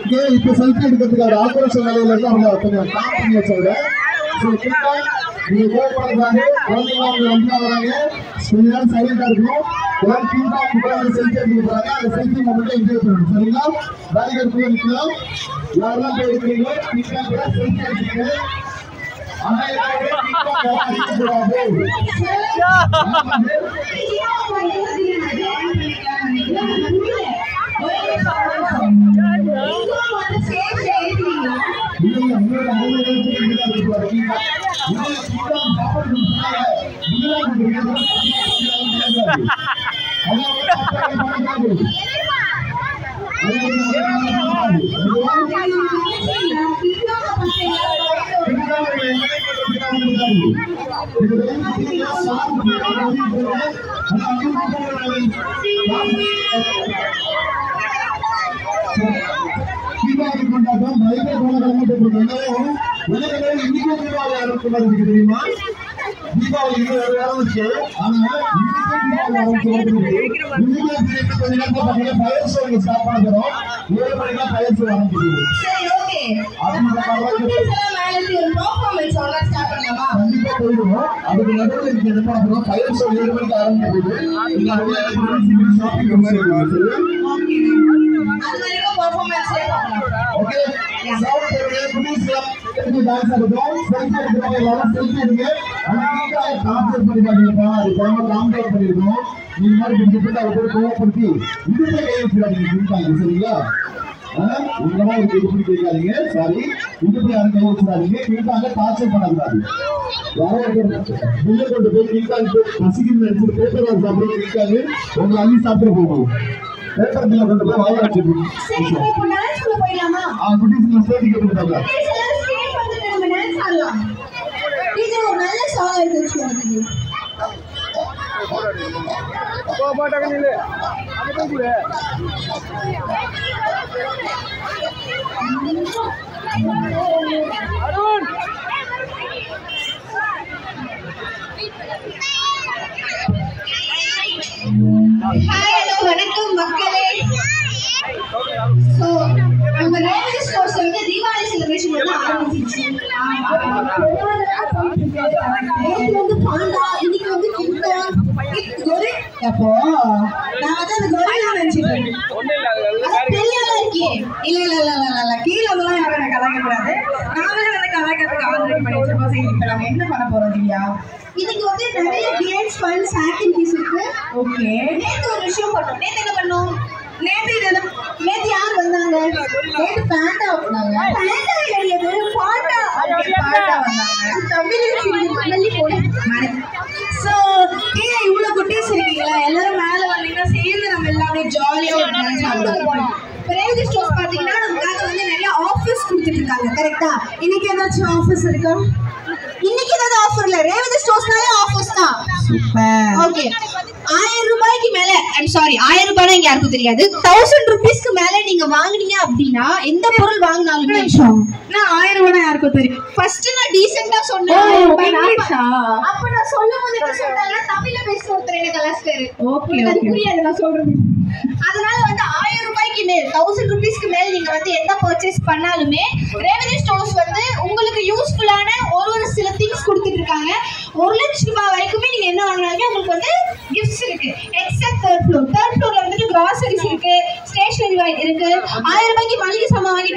Okay இப்போ selfie எடுக்கிறதுக்கு ஒரு ஆக்ரோஷ நிலையில இருந்து அவங்க கொஞ்சம் காம் பண்ணி வச்சாங்க. ஸோ நீங்க கோவப்படுறாங்க, குழந்தைங்க வந்து வராங்க, கொஞ்ச நேரம் சைலண்டா இருக்கணும். எல்லாம் கீழே அவங்க செல்ஃபி எடுக்க போறாங்க. அந்த செல்ஃபி மட்டும் என்ஜாய் பண்ணணும். சரிங்களா? பேரிகேட் நிற்கலாம். யாரெல்லாம் போய் எடுக்கிறீங்களோ கீழே கூட செல்ஃபி எடுத்துங்க. ஆனா தீபாவளி கொண்டாட்டம் பயங்கர கோலாகலமா தெரியுமா? தீபாவளி ஆரம்பிச்சு ஆனா பயிர் சோழ ஸ்டார்ட் பண்ண போறோம். 7 மணிக்கெல்லாம் பயிர் சோழ ஆரம்பிச்சிருது. கண்டிப்பா போயிடுவோம். அதுக்கு நடுவில் இருக்கு என்ன பண்ண போறோம்? பயிர் சோழ 7 மணிக்கு ஆரம்பிச்சிருது. Okay dance ஆடுறோம். செல்ஃபி எடுக்கிறவங்க எல்லாரும் செல்ஃபி எடுங்க. ஆனால் கான்செப்ட் பண்ணி பாத்தீங்கப்பா, அது குழம்பு காம்பவுண்ட் பண்ணிருக்கோம். நீங்க மாதிரி பிடிச்சிட்டு அதை போய் கோவப்படுத்தி இடுப்பை கை வச்சுடாதீங்க. இருக்காங்க சரிங்களா? இந்த மாதிரி இடுப்படி கேட்காதீங்க. சாரி, இடுப்பை யாரும் கை வச்சுடாதீங்க. இருக்காங்க கான்செப்ட் பண்ணக்கூடாது. யாரும் கொண்டு போய் இருக்காங்க பசிக்கு நினைச்சு பேப்பர் சாப்பிட இருக்காங்க. உங்களை அள்ளி சாப்பிட போகணும். பேப்பர் பில்ல கொண்டு போய் வாய வச்சிருக்கோம். குட்டீஸ் ஸ்டேஜ் கேட்டுருக்காங்க. இது ஒரு நல்ல சாங் இருக்கு. போட்டாங்க நீங்க அது கூட அருண் வணக்கம் மக்களே. சோ நம்ம ரேவதி ஸ்டோர்ஸ் வந்து தீபாவளி செலிப்ரேஷன் வந்து ஆரம்பிச்சிருச்சு. வந்து பாண்டா, இன்னைக்கு வந்து கோரி. அப்போ நான் வந்து அந்த கோரியா நினைச்சிட்டேன். தெரியாத இருக்கே. இல்ல இல்ல இல்ல இல்ல இல்ல கீழே அதெல்லாம் யாரும் கலாய்க்க கூடாது. நாம வந்து கலாய்க்கிறதுக்கு ஆதரவு பண்ணி வச்சிருக்கோம். சரி, இப்ப நம்ம என்ன பண்ண போறோம் திவ்யா? இன்னைக்கு வந்து நிறைய கேம்ஸ் ஃபன்ஸ் ஆக்டிவிட்டிஸ் இருக்கு. ஓகே, நேத்து ஒரு விஷயம் பண்ணோம். நேத்து என்ன பண்ணோம்? நேத்து யார் வந்தாங்க? நேத்து பாண்டா வந்தாங்க. பாண்டா இல்லையது பாண்டா. பாண்டா வந்தாங்க. தமிழ் மணலி போட மாறி. சோ கீழே இவ்வளவு குட்டீஸ் இருக்கீங்களா? எல்லாரும் மேல வந்தீங்கன்னா சேர்ந்து நம்ம எல்லாமே ஜாலியா ஒரு டான்ஸ் ஆடுவோம். ரேவதி ஸ்டோர்ஸ் பாத்தீங்கன்னா நமக்காக வந்து நிறைய ஆஃபர்ஸ் கொடுத்துட்டு இருக்காங்க. கரெக்டா? இன்னைக்கு ஏதாச்சும் ஆஃபர்ஸ் இருக்கா? இன்னைக்கு ஏதாவது ஆஃபர் இல்ல. ரேவதி ஸ்டோர்ஸ்னாலே ஆஃபர்ஸ் தான். சூப்பர். ஓகே, 1000 ரூபாய்க்கு மேல, ஐம் சாரி 1000 ரூபாய்னா இங்க யாருக்கும் தெரியாது. 1000 ரூபீஸ்க்கு மேல நீங்க வாங்குனீங்க அப்படின்னா எந்த பொருள் வாங்கினாலுமே நான் 1000 ரூபாய் யாருக்கும் தெரியும். ஃபர்ஸ்ட் நான் டீசென்ட்டா சொன்னேன். அப்ப நான் சொல்லும்போது என்ன சொல்றாங்க? தமிழ்ல பேசுற ஒருத்தர் என்ன கலாஸ்டர். ஓகே அது புரியாது நான் சொல்றது. அதனால வந்து 1000 ரூபாய்க்கு மேல் 1000 ரூபீஸ்க்கு மேல் நீங்க வந்து எந்த பர்ச்சேஸ் பண்ணாலுமே ரேவதி ஸ்டோர்ஸ் வந்து உங்களுக்கு யூஸ்ஃபுல்லான ஒரு சில திங்ஸ் கொடுத்துட்டு இருக்காங்க. 1 லட்சம் ரூபாய் வரைக்குமே நீங்க என்ன வாங்கினாலுமே உங்களுக்கு வந்து கிஃப்ட்ஸ் இருக்கு. எக்ஸப்ட் தேர்ட் ஃப்ளோர்ல வந்துட்டு கிராசரிஸ் இருக்கு, ஸ்டேஷனரி இருக்கு. 1000 ரூபாய்க்கு மளிகை சாமான் வாங்கிட்டு